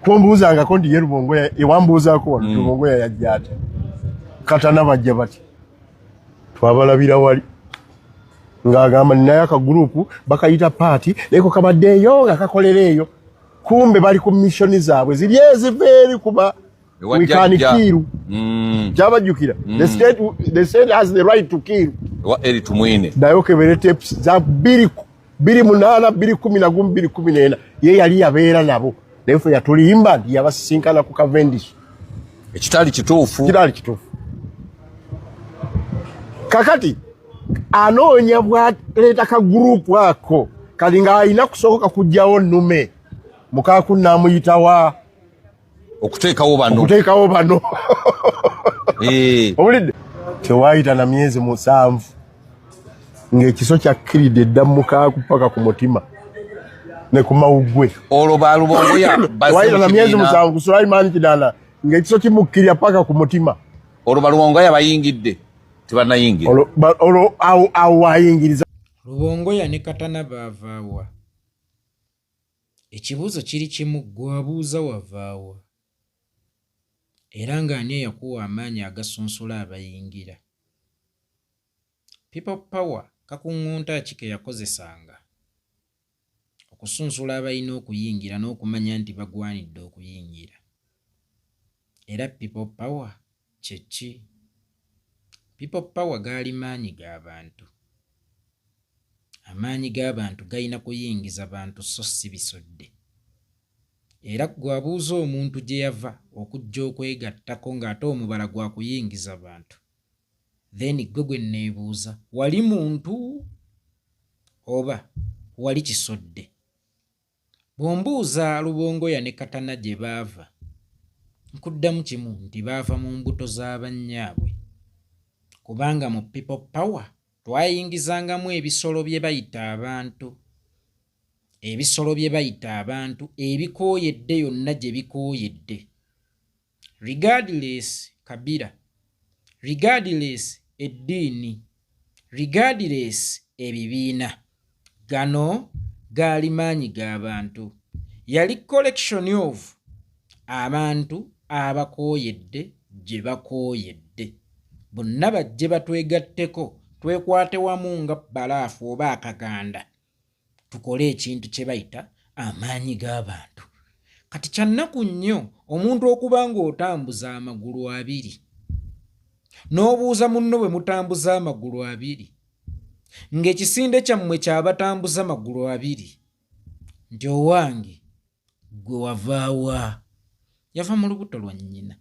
Kumbuza nga kondi ye Rubongoya ewambuza ko Rubongoya yajjate katana bajja bati twabalabira wali ngagamba naye aka group bakayita party leko kabaddeyo ngakakolereyo kumbe bali ku mission zaabwe zili eziveri kuba wikanikiru jabajukira the state has the right to kill wa eri tumwine dayo kebere tapes za 2 8 2 14 ye yali yabeera nabo nefe yatulimba yabasinkana ku Cavendish ekitali kituufu kakati anoonya bwaleeta ka group ako kalinga alina kusoboka kujjawo nnume mukaku namuyitawa okuteekawo bano obulidde tewaayita na myezi 7 ng'ekiso kyakkiridde dda mukaku paka ku mutima ne ku mawuggwe olwo balubongoya waayita na myezi 7 Sulaiman Kidala ng'ekiso kimukkirya paka ku mutima olwo balubongoya bayingidde tebanayingira olwo awo wayingiriza Rubongoya ne Katana baavaawa. Ekibuuzo kiri kimu gwe wabuuza wavaawa. Era ng'ani eyakuwa amaanyi agasunsula abayingira. People power kakuŋŋunta ki ke yakozesanga okusunsula abalina okuyingira n'okumanya nti bagwanidde okuyingira. Era people power kye ki? People power gaali maanyi g'abantu. Amaanyi g'abantu galina kuyingiza bantu so si bisodde. Era gwabuuza omuntu gye yava okujja okwegattako ng'ate omubala gwa kuyingiza bantu. Then gwe neebuuza wali muntu oba wali kisodde? Bw'ombuuza Rubongoya ne Katana gye baava, nkuddamu kimu nti baava mu mbuto z'abannyaabwe. Kubanga mu people power twayingizangamu ebisolo bye bayita abantu. Ebisolo bye bayita abantu ebikooyedde yonna gye bikooyedde. Regardless kabira, regardless eddiini, regardless ebibiina. Gano gaali maanyi g'abantu. Yali collection of abantu abakooyedde gye bakooyedde. Bonna bajje batwegatteko twekwate wamu nga balaafu oba akaganda tukole ekintu kye bayita amaanyi g'abantu. Kati kyannaku nnyo omuntu okuba ng'otambuza amagulu 2 n'obuuza munno bwe mutambuza amagulu 2 ng'ekisinde kyammwe kyabatambuza amagulu 2 nti owange gwe wavaawa? Yava mu lubuto lwa nnyina.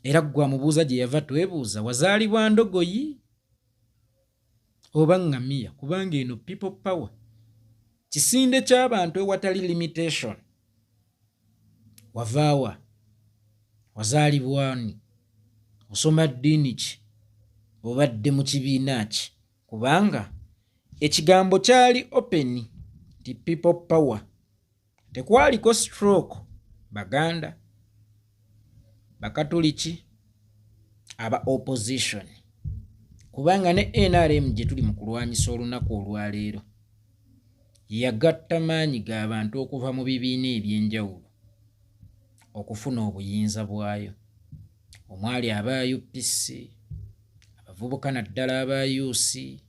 Era gwe amubuuza gye yava twebuuza wazaalibwa ndogoyi oba ngamiya? Kubanga eno people power kisinde ky'abantu ewatali limitation. Wavaawa? Wazaalibwani? Osoma ddiini ki? Obadde mu kibiina ki? Kubanga ekigambo kyali open ti people power. Tekwaliko stroke Baganda, Bakatoliki, aba opposition. Kubanga ne NRM gye tuli mu kulwanyisa olunaku olwaleero yagatta maanyi g'abantu okuva mu bibiina eby'enjawulo okufuna obuyinza bwayo. Omwali aba UPC, abavubuka naddala aba UC,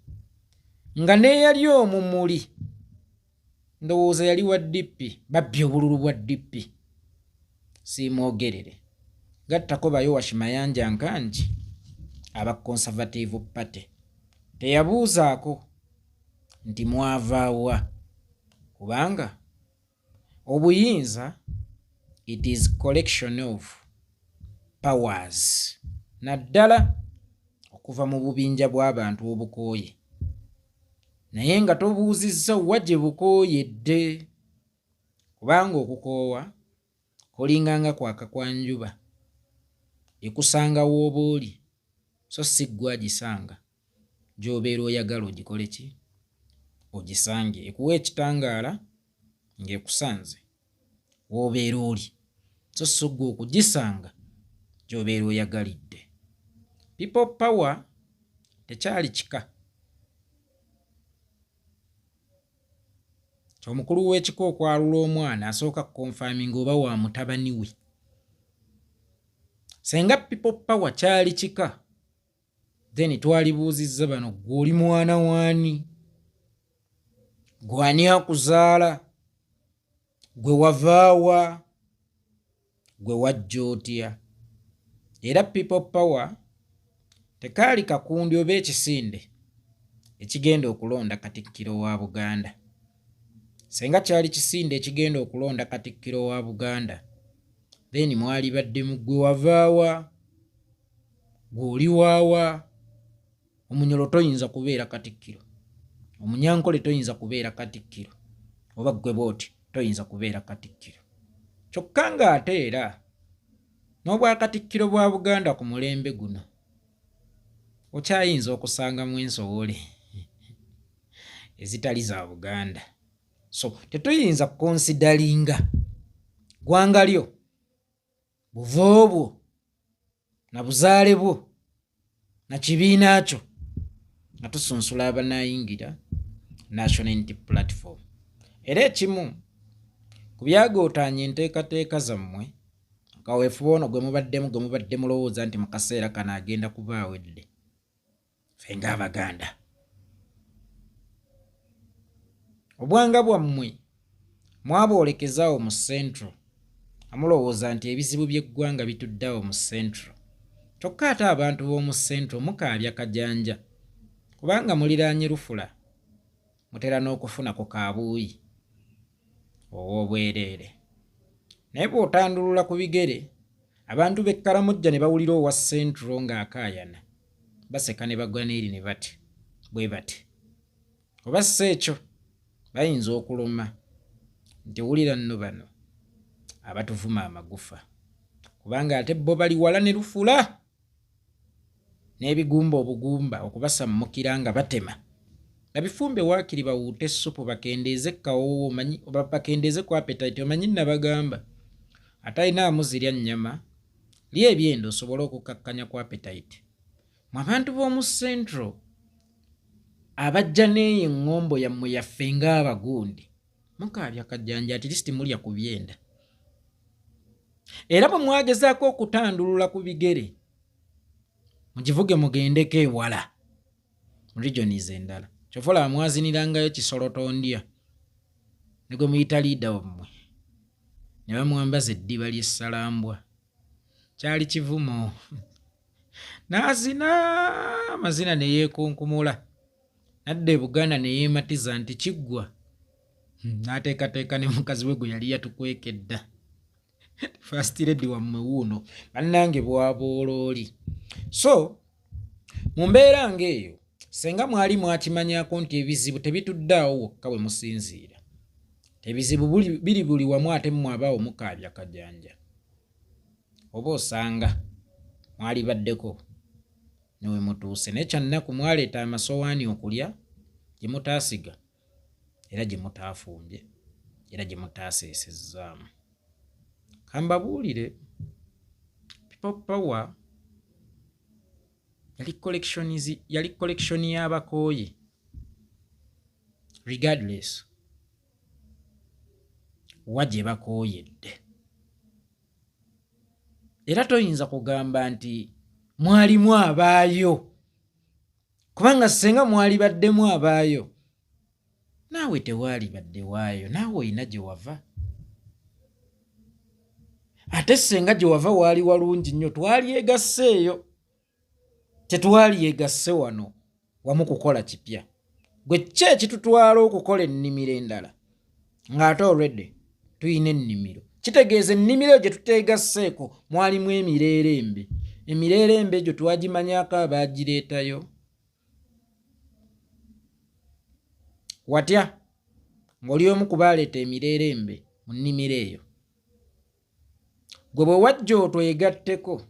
nga neeyali omumuli ndowooza yali wa DP, babbye obululu bwa DP. Siimwogerere. Gattako Bayowash Mayanja Nkanji aba Conservative Party. Teyabuuzaako nti mwavaawa? Kubanga obuyinza it is collection of powers. Naddala okuva mu bubinja bw'abantu obukooye. Naye nga tobuuzizza wa gye bukooyedde. Kubanga okukoowa kolinganga kwaka kwa njuba. Ekusanga w'oba oli so si ggwe agisanga. Gy'obeera oyagala ogikole ki? Ogisange. Ekuwa ekitangaala ng'ekusanze w'obeera oli so si ggwe okugisanga gy'obeera oyagalidde. People power tekyali kika. omukulu w'ekika okwalula omwana asooka kukonfaminga oba wa mutabani we. Senga people power kyali kika, then twalibuuzizza bano, gwe oli mwana waani? Gwe ani akuzaala? Gwe wavaawa? Gwe wajja otya? Era people power tekaali kakundi oba ekisinde ekigenda okulonda Katikkiro wa Buganda. Senga kyali kisinde ekigenda okulonda Katikkiro wa Buganda, then mwali baddemu gwe wavaawa? Gwe oli waawa? Omunyolo toyinza kubeera Katikkiro, Omunyankole toyinza kubeera Katikkiro, oba gwe booti toyinza kubeera Katikkiro. Kyokka ng'ate era n'Obwakatikkiro bwa Buganda ku mulembe guno okyayinza okusangamu ensowole ezitali za Buganda. So tetuyinza kukonsidalinga ggwanga lyo, buvo bwo na buzaale bwo na kibiina kyo nga tusunsula abanayingira National Unity Platform. Era ekimu ku byagootaanya enteekateeka zammwe kaweefuba ono gwe mubadde mulowooza nti mu kaseera kano agenda kuba awedde, ffe ng'Abaganda. Obwanga bwammwe mwaboolekeza mu Central, amulowooza nti ebizibu by'eggwanga bitudde mu Central. Kyokka ate abantu b'omu Central mukaabya kajanja, kubanga muliraanye Lufula, mutera n'okufuna ku kaabuuyi ow'obwereere. Naye bw'otandulula ku bigere, abantu b'e Karamojja ne bawulira owa Central ng'akaayana, baseka ne bagwa n'eri ne bati bwe bati. Oba si ekyo bayinza okuluma nti wulira nno bano abatuvuma amagufa, kubanga ate bo bali wala ne Lufula n'ebigumba obugumba okubasammukira nga batema. Babifumbe waakiri bawuute essupu bakendeeze kawoowo, bakendeeze ku appetite, omanyi nabagamba ate alina amuzirya nnyama lye ebyendo osobole okukakkanya ku appetite. Mu abantu b'omu Central abajja n'eyo eŋŋombo yammwe yaffe ng'Abagundi mukaabya kajjanja, at least mulya ku byenda. Era bwe mwagezaako okutandulula ku bigere mugivuge mugendeko ewala mu regions endala. Kyofola mwazinirangayo Kisolo tondya ne gwe muyita liida wammwe ne bamwambaza eddiba ly'essalambwa, kyali kivumo. N'azina amazina ne yeekunkumula, nadda e Buganda ne yeematiza nti kiggwa, n'ateekateeka ne mukazi we gwe yali yatukwekedda. First lady wammwe wuuno, bannange bwaboolooli. So mu mbeera ng'eyo, senga mwali mwakimanyaako nti ebizibu tebituddaawo wokka we musinziira, ebizibu biri buli wamu, ate mwabaawo mukaabya kajanja, oba osanga mwali baddeko newe mutuuse, naye kyannaku mwaleeta amasowaani okulya gye mutaasiga era gye mutaafumbye era gye mutaaseesezzaamu. Kambabuulire, people power yali collection y'abakooye regardless wa gye bakooyedde. Era toyinza kugamba nti mwalimu abaayo, kubanga senga mwali baddemu abaayo naawe tewaali badde waayo, naawe olina gye wava. Ate senga gye wava waali walungi nnyo, twali egasseeyo, tetwali egasse wano wamu kukola kipya. Gwe ki ekitutwala okukola ennimiro endala ng'ate already tuyina ennimiro? Kitegeeza ennimiro gye tuteegasseeko mwalimu emirerembe. Emirerembe egyo twagimanyaako abaagireetayo. Watya ng'oli omu ku baaleeta emirerembe mu nnimiro eyo, gwe bwe wajja otwegatteko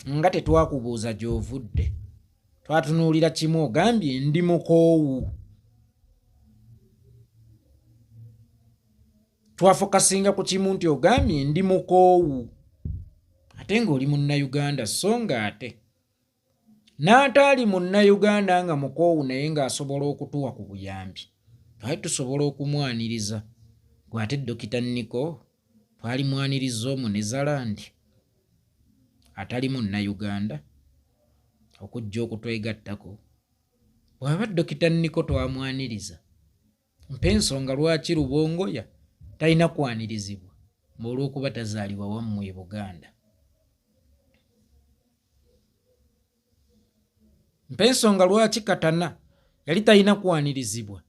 nga tetwakubuuza gy'ovudde, twatunuulira kimu ogambye ndi mukoowu. Twafokasinga ku kimu nti ogambye ndi mukoowu, ate ng'oli munnayuganda, so nga ate n'ataali munnayuganda nga mukoowu naye ng'asobola okutuwa ku buyambi. twali tusobola okumwaniriza gwate Dokita Niko twali mwaniriza Omunezalandi atali Munnayuganda okujja okutwegattako. Bw'aba Dokita Niko twamwaniriza, mpa ensonga lwaki Rubongoya talina kwanirizibwa olw'okuba tazaalibwa wammwe e Buganda. Mpa ensonga lwaki Katana yali talina kwanirizibwa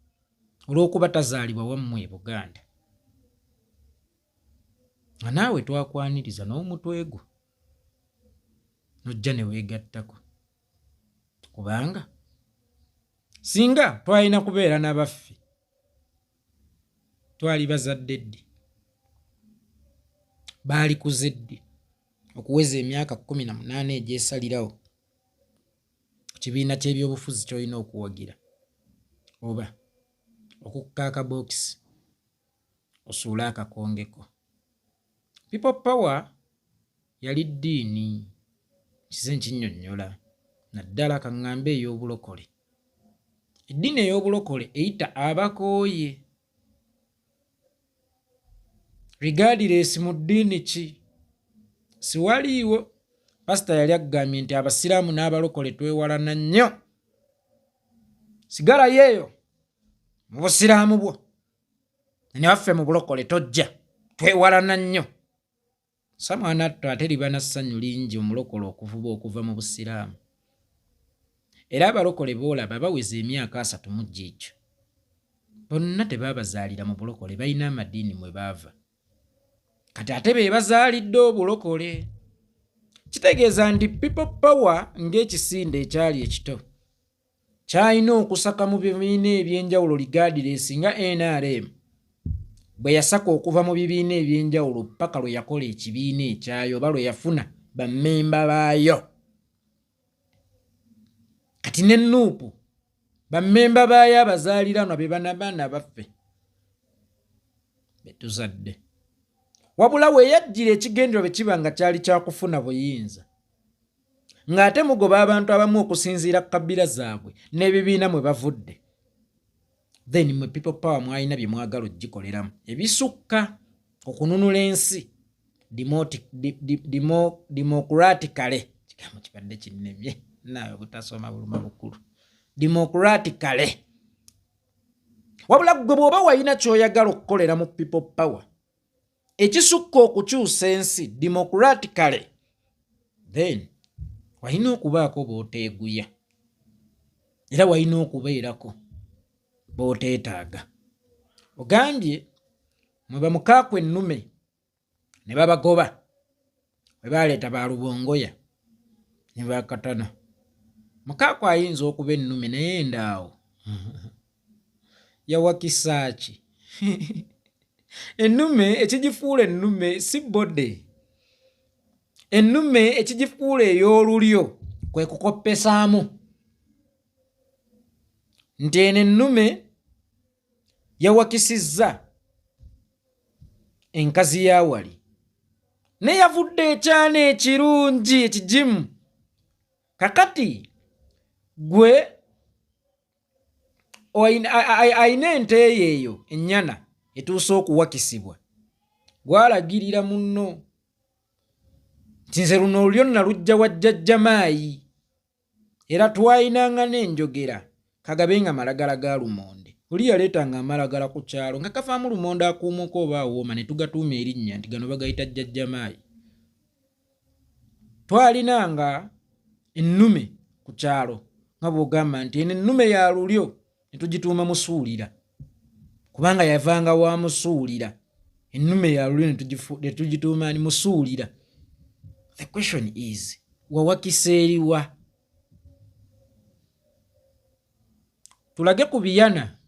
olw'okuba tazaalibwa wammwe e Buganda. Nga naawe twakwaniriza n'omutwe gwo nojja ne weegattako, kubanga singa twalina kubeera n'abaffe twali bazadde ddi, baali kuze ddi okuweza emyaka 18 egyesalirawo ku kibiina ky'ebyobufuzi ky'olina okuwagira, oba okukka akabookisi osuule akakongeko. People Power yali ddiini, kize nkinnyonnyola naddala kaŋŋambe ey'obulokole. Eddiini ey'obulokole eyita abakooye. Regardless mu ddiini ki, siwaliiwo. Pasita yali agambye nti abasiraamu n'abalokole twewalana nnyo. Sigalayo eyo mu busiraamu bwo, ne waffe mu bulokole tojja, twewalana nnyo. Samwana atto ate liba na ssanyu lingi omulokole okuvuba okuva mu busiraamu. Era abalokole boolaba baweza emyaka 3 mu ggiikyo, bonna tebaabazaalira mu bulokole, balina amadiini mwe baava, kati ate be bazaalidde obulokole. Kitegeeza nti People Power ng'ekisinde ekyali ekito kyalina okusaka mu bibiina eby'enjawulo regardless nga NRM bwe yasaka okuva mu bibiina eby'enjawulo paka lwe yakola ekibiina ekyayo oba lwe yafuna bammemba baayo. Kati ne Nuupu bammemba baayo abazaaliranwa be bana baana baffe betuzadde. Wabula we yajjira ekigendero bwe kiba nga kyali kyakufuna buyinza, ng'ate mugoba abantu abamu okusinziira ku kabbira zaabwe n'ebibiina mwe bavudde, then mwe People Power mwalina bye mwagala ogikoleramu ebisukka okununula ensi democratically. Kigambo kibadde kinnemye naawe butasoma buluma bukulu. Democratically. Wabula gwe bw'oba walina ky'oyagala okukolera mu People Power ekisukka okukyusa ensi democratically, then walina okubaako b'oteeguya era walina okubeerako b'oteetaaga. Ogambye mwe bamukaaku ennume ne babagoba bwe baaleeta ba Rubongoya ne Bakatana. Mukaaku ayinza okuba ennume naye endaawo yawakisa ki? Ennume ekigifuula ennume si bode. Ennume ekigifuula ey'olulyo kwe kukoppesaamu. Nti eno ennume yawakisizza enkazi ya wali ne yavudde ekyana ekirungi ekigimu. Kakati gwe ayina ente eyo ennyana etuusa okuwakisibwa, gwalagirira munno nti nze luno olulyo nalujja wa jjajja maayi era twayinanga n'enjogera kagabenga malagala ga lumonde. Oli yaleetanga amalagala ku kyalo nga kavaamu lumonde akuumuka oba awooma ne tugatuuma erinnya nti gano bagayita jjajja maayi. Twalinanga ennume ku kyalo nga bw'ogamba nti eno ennume ya lulyo ne tugituuma Musuulira kubanga yavanga wa Musuulira. Ennume ya lulyo ne tugituuma ni Musuulira. The question is, wawakisa eriwa? Tulage ku biyana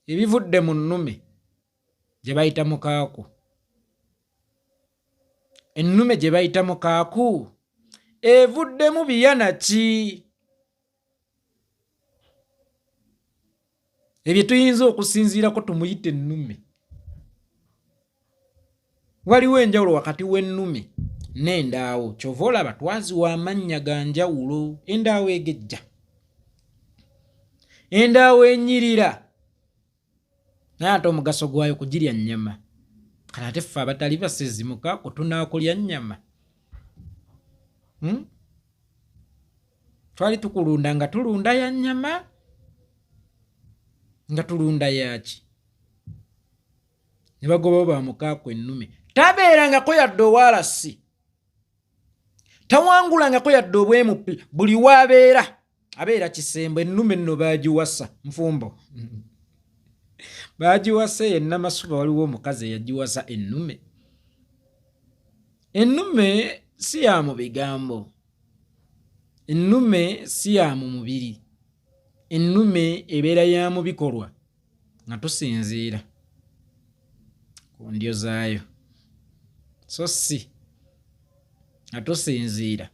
ebivudde mu nnume gye bayita mukaaku. Ennume gye bayita mukaaku evuddemu biyana ki? Ebyo tuyinza okusinziirako tumuyite ennume. Waliwo enjawulo wakati w'ennume n'endaawo. Kyova olaba twaziwa amannya ga njawulo. Endaawo egejja, endaawo enyirira, naye ate omugaso gwayo kugirya nnyama. Kale ate ffe abatali basezimuka kutunaakulya nnyama. Twali tukulunda nga tulunda ya nnyama, nga tulunda yaki. Ne bagoba bamukaako ennume. Tabeerangako yadde owaalasi, tawangulangako yadde obwemupi. Buli waabeera abeera kisembo. Ennume nno baagiwasa nfumbo. Baagiwasa ye Namasuba, waliwo omukazi eyagiwasa ennume. Ennume si ya mu bigambo, ennume si ya mu mubiri, ennume ebeera ya mu bikolwa nga tusinziira ku ndyo zaayo, so si nga tusinziira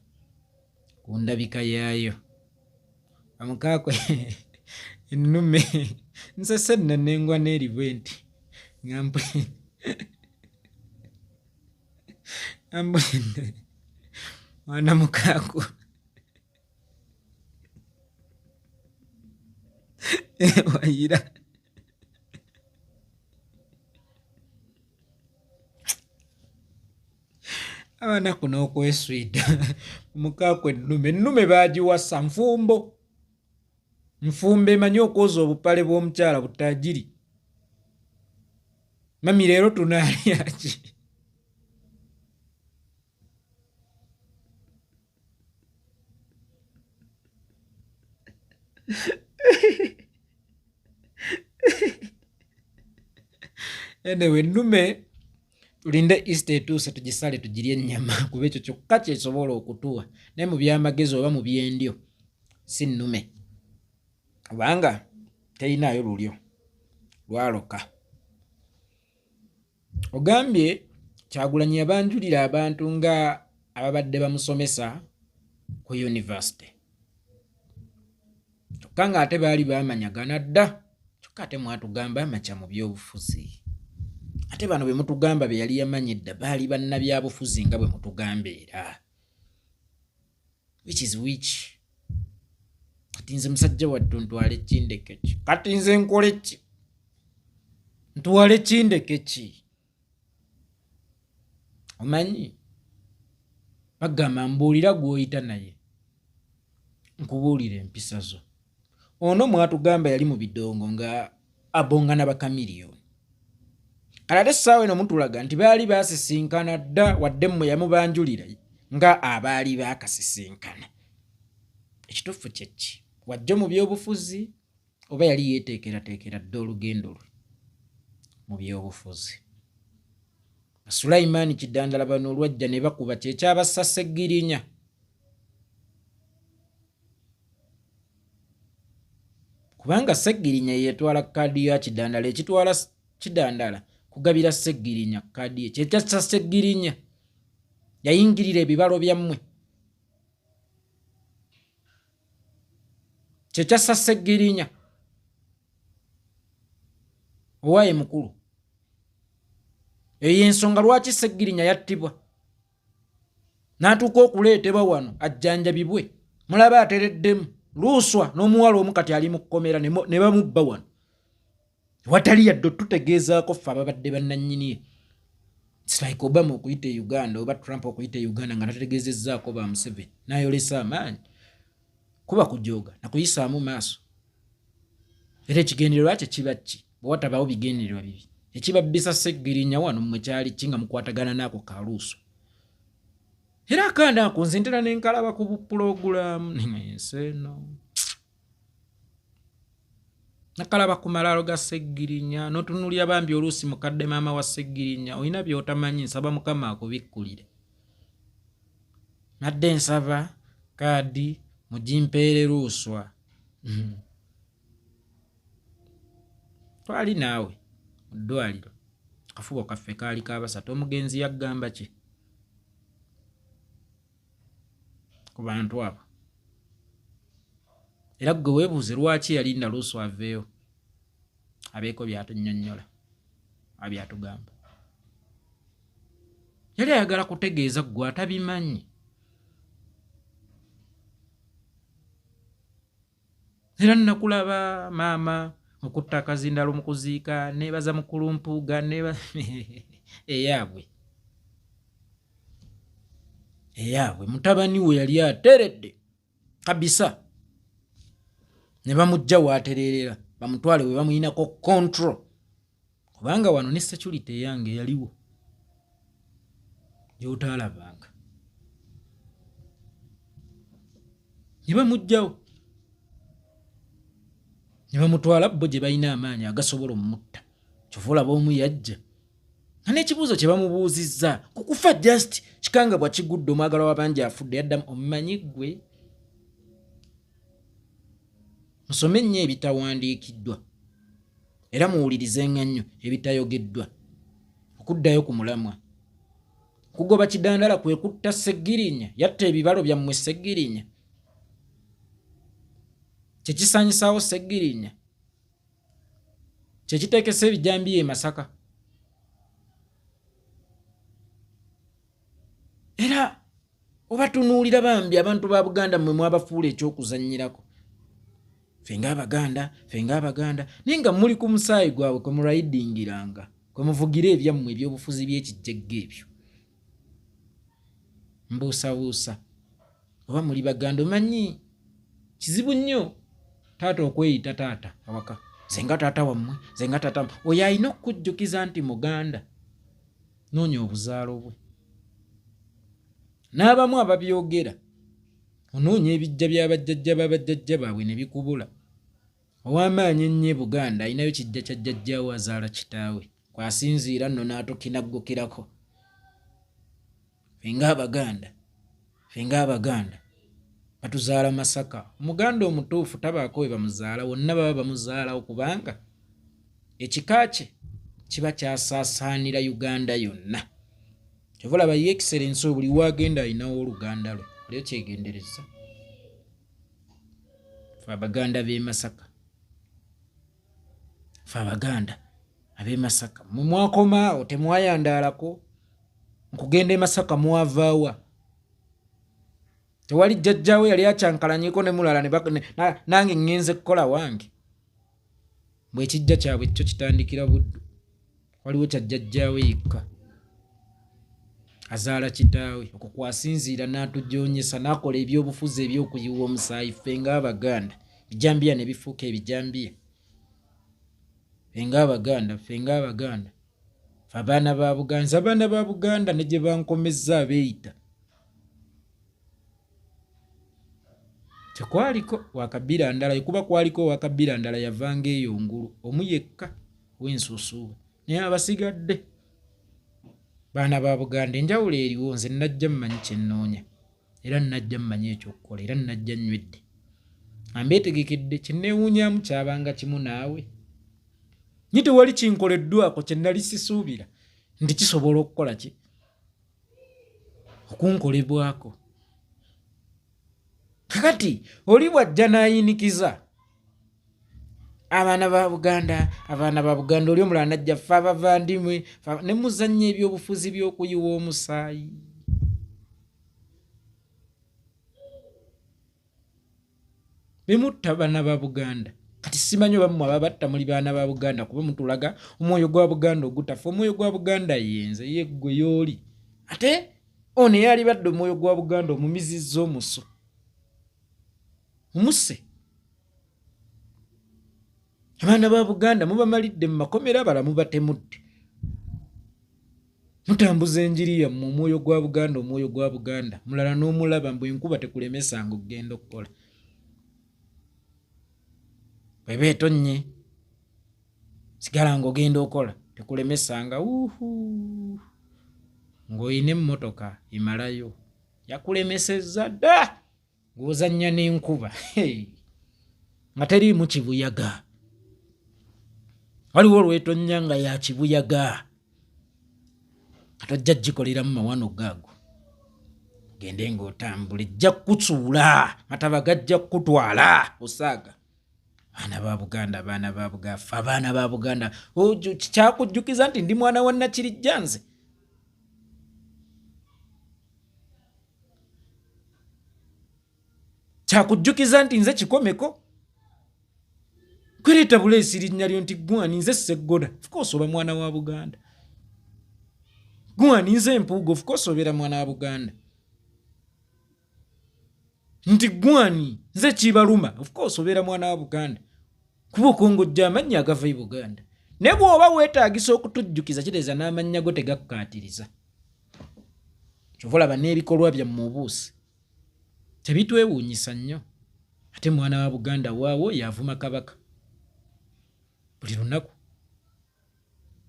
ku ndabika yaayo. Amukaakwe ennume nsese nanengwa n'erive nti ambwende mwana mukaako wayira abaana kuno okweswida. Mukaako ennume baagiwasa nfumbo. Nfumbo emanyi okwoza obupale bw'omukyala butaagiri. Mami leero tunaalya ki? Anyway, ennume tulinde Easter etuuse tugisale tugirye ennyama kuba ekyo kyokka kyesobola okutuwa. Naye mu byamagezi oba mu byendyo si nnume, kubanga terinaayo lulyo lwaloka. Ogambye Kyagulanyi yabanjulira abantu nga ababadde bamusomesa ku yunivasite, kyokka nga ate baali bamanyagana dda. Kyokka ate mwatugamba amakya mu byobufuzi. Ate bano bwe mutugamba be yali yamanyi dda baali bannabyabufuzi nga bwe mutugamba era. Which is which? Kati nze musajja wadde ntwale kindeke ki? Kati nze nkole ki? Ntwale kindeke ki? Omanyi bagamba mbuulira gw'oyita naye nkubuulira empisa zo. Ono mwatugamba yali mu bidongo nga abongana bakamiliyoni. Kale ate essaawa eno mutulaga nti baali baasisinkana dda, wadde mmwe yamubanjulira nga abaali baakasisinkana. Ekituufu kye ki? Wajja mu byobufuzi oba yali yeeteekerateekera dda olugendo lwe mu byobufuzi? Sulaiman Kidandala bano olwajja ne bakuba kyekyabassa Sseggirinya. Kubanga Sseggirinya yeetwala kaadi ya Kidandala, ekitwala Kidandala kugabira Sseggirinya kaadi ye kyekyassa Sseggirinya. Yayingirira ebibalo byammwe, kyekyassa Sseggirinya. Owaaye mukulu, eyo y'ensonga lwaki Sseggirinya yattibwa n'atuuka okuleetebwa wano ajjanjabibwe. Mulaba atereddemu luuswa n'omuwala omu kati ali mu kkomera ne bamubba wano. Watali yadde otutegeezaako ffe ababadde bannannyini. It's like Obama okuyita e Uganda oba Trump okuyita e Uganda nga tategeezezzaako ba Museveni n'ayolesa amaanyi. Kuba kujooga na kuyisaamu maaso. Era ekigendererwa kye kiba ki bwe watabaawo bigendererwa bibi? Ekibabbisa Sseggirinya wano mmwe kyali ki nga mukwatagana n'ako kaluuso? Era akanda ako nze ntera n'enkalaba ku pulogulaamu nenseeno. Nakalaba ku malaalo ga Sseggirinya n'otunuulira bambi oluusi mukadde maama wa Sseggirinya olina by'otamanyi, nsaba Mukama akubikkulire. Nadde nsaba kaadi mugimpeere luuswa. Twali naawe mu ddwaliro, akafubo kaffe kaali kabasatu. Omugenzi yaggamba ki ku bantu abo? Era gwe weebuuze lwaki yalinda luusu aveeyo abeeko by'atunnyonnyola abyatugamba. Yali ayagala kutegeeza ggwe atabimanyi. Era nakulaba maama okutta akazindalo mu kuziika neebaza mukulu mpuuga eyaabwe mutabani we yali ateredde kabisa ne bamujja waatererera bamutwale we bamuyinako control kubanga wano ne security eyange yaliwo gy'otaalabanga ne bamugjawo ne bamutwala bo gye balina amaanyi agasobola omutta kyova olaba omu yajja nga n'ekibuuzo kye bamubuuzizza kukufa just kikanga bwa kigudde omwagala w'abangi afudde yaddamu omumanyi ggwe musome nnyo ebitawandiikiddwa era muwulirizenga nnyo ebitayogeddwa okuddayo ku mulamwa kugoba kidandala kwe kutta Sseggirinya yatta ebibalo byammwe Sseggirinya kyekisanyisaawo Sseggirinya kyekiteekesa ebijambiya e Masaka era obatunuulira bambi abantu ba Buganda mmwe mwabafuula ekyokuzannyirako ffe ng'Abaganda naye nga muli ku musaayi gwabwe kwe murayidingiranga kwe muvugira ebyammwe ebyobufuzi by'ekijjegga ebyo mbuusabuusa oba muli Baganda omanyi kizibu nnyo taata okweyita taata awaka zenga taata wammwe zenga taata oyo alina okukujjukiza nti Muganda noonya obuzaalo bwe n'abamu ababyogera onoonya ebijja by'abajjajja b'abajjajja baabwe ne bikubula ow'amaanyi ennyo Buganda alinayo kijja kya jjajjaawe azaala kitaawe kwasinziira nno n'atokinaggukirako ffe ng'Abaganda batuzaala Masaka Omuganda omutuufu tabaako we bamuzaala wonna baba bamuzaalawo kubanga ekika kye kiba kyasaasaanira Uganda yonna kyova olaba Your Excellency buli waagenda alinawo oluganda lwe olyo kyegendereza ffe Abaganda b'e Masaka ffe Abaganda ab'e Masaka mwe mwakomaawo temwayandaalako nkugenda e Masaka mwavaawa tewali jjajjaawe yali acyankalanyeko ne mulala nange ngenze kukola wange bwe ekijja kyabwe kyo kitandikira Buddu waliwo kya jjajjaawe yekka azaala kitaawe okwo kwasinziira n'atujoonyesa n'akola ebyobufuzi eby'okuyiwa omusaayi ffe ng'Abaganda bijambiya ne bifuuka ebijambiya ffe ng'Abaganda ffe abaana ba Buganda abaana ba Buganda ne gye bankomezza abeeyita tekwaliko wakabira ndala ekuba kwaliko wakabira ndala yavanga eyo ngulu omu yekka w'ensuusuuba naye abasigadde baana ba Buganda enjawulo eriwo nze najja mmanyi kye nnoonya era najja mmanyi ekyokukola era najja nywedde ambeetegekedde kye neewuunyaamu kyabanga kimu naawe nyi tewali kinkoleddwako kye nali sisuubira nti kisobola okukola ki okunkolebwako kakati oli bw'ajja n'ayinikiza abaana ba Buganda oli omulala najja ffe abavandimwe ne muzannya ebyobufuzi by'okuyiwa omusaayi bemutta baana ba Buganda kati simanyi oba mmwe ababatta muli baana ba Buganda kuba mutulaga omwoyo gwa Buganda ogutafa omwoyo gwa Buganda yenze yeggwe y'oli ate ono eyali badde omwoyo gwa Buganda omumizizza omuso omuse abaana ba Buganda mubamalidde mu makomera bala mubatemudde mutambuza enjiri yammwe omwoyo gwa Buganda mulala n'omulaba mbwe enkuba tekulemesanga okugenda okukola bweba etonnye sigala ng'ogenda okola tekulemesanga ng'olina emmotoka emalayo yakulemesezza dda ng'ozannya n'enkuba nga teriimu kibuyaga waliwo olwetonnya nga ya kibuyaga katojja gikoleramu mawano gaago gende ng'otambula ejja kutsuula mataba gajja kutwala osaaga abaana ba Buganda kyakujjukiza nti ndi mwana wa Nakirijja nze kyakujjukiza nti nze kikomeko Kwereta Bulesi linnya lyo nti Gwani nze Ssegoda, of course oba mwana wa Buganda. Gwani nze Empuuga, of course obeera mwana wa Buganda. Nti Gwani nze Kibaluma, of course obeera mwana wa Buganda. Kuba okongojja amannya agava e Buganda. Ne bw'oba weetaagisa okutujjukiza kitegeeza n'amannya go tegakkaatiriza. Kyova olaba n'ebikolwa byammwe obuusi tebitwewuunyisa nnyo. Ate mwana wa Buganda waawo yavuma Kabaka buli lunaku.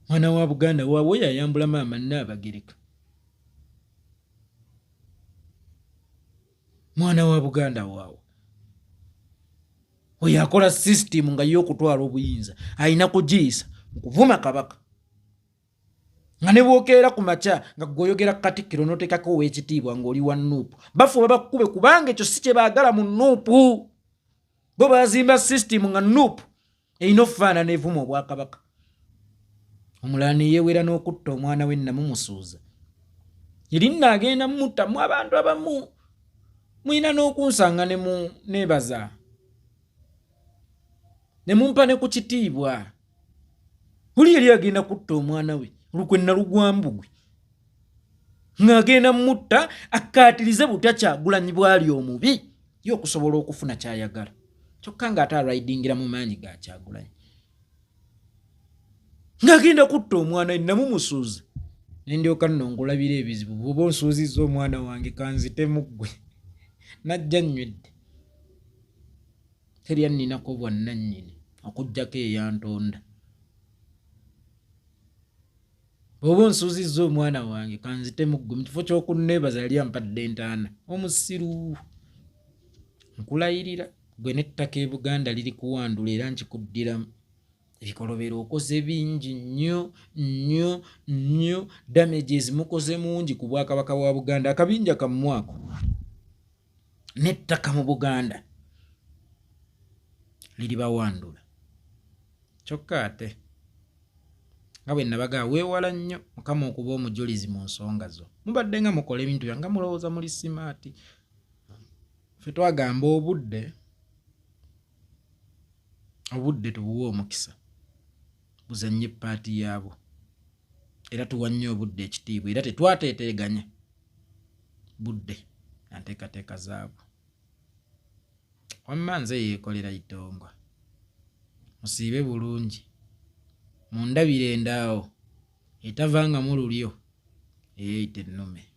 Mwana wa Buganda waawo yayambula maama Nnaabagereka. Mwana wa Buganda waawo oyo akola system nga y'okutwala obuyinza alina kugiyisa mu kuvuma Kabaka. Nga ne bwokeera ku makya nga gwoyogera Katikkiro n'oteekako ow'ekitiibwa ng'oli wa Nuupu. Bafuba bakube kubanga ekyo si kye baagala mu Nuupu. Bo baazimba system nga Nuupu erina okufaanana evuma Obwakabaka. Omulala ne yeewera n'okutta omwana we Namumusuuza. Yeri nnaagenda mmuttamu abantu abamu. Mulina n'okunsanga ne mu neebaza. Ne mumpa ne ku kitiibwa. Oli yali agenda kutta omwana we Lukwenna Lugwambugwe. Ng'agenda mutta akkaatirize butya Kyagulanyi bwali omubi ye okusobola okufuna ky'ayagala. Kyokka ng'ate alayidingira mu maanyi ga Kyagulanyi. Ng'agenda kutta omwana we Namumusuuza. Ne ndyoka nno ngulabira ebizibu. Bw'oba onsuuzizza omwana wange kanzitemu ggwe. Najja nnywedde. Teri anninako bwannannyini okuggyako eyantonda. Bw'oba onsuuzizza omwana wange kanzitemu ggwe mu kifo ky'okunneebaza yali ampadde entaana. Omusiru. Nkulayirira gwe n'ettaka e Buganda liri kuwandula era nkikuddiramu. Ebikolobero okoze bingi nnyo damages mukoze mungi ku Bwakabaka bwa Buganda. Akabinja kammwako n'ettaka mu Buganda liri bawandula. Kyokka ate nga bwe nabaga weewala nnyo Mukama okuba omujulizi mu nsonga zo. Mubadde nga mukola ebintu byanga mulowooza muli simaati. Ffe twagamba obudde tubuwe omukisa buzannye paati yaabwo era tuwa nnyo obudde ekitiibwa era tetwateeteganya budde anteekateeka zaabwo. Wamma nze yeekolera Itongwa musiibe bulungi mundabire endaawo etavanga mu lulyo eyeeyita ennume.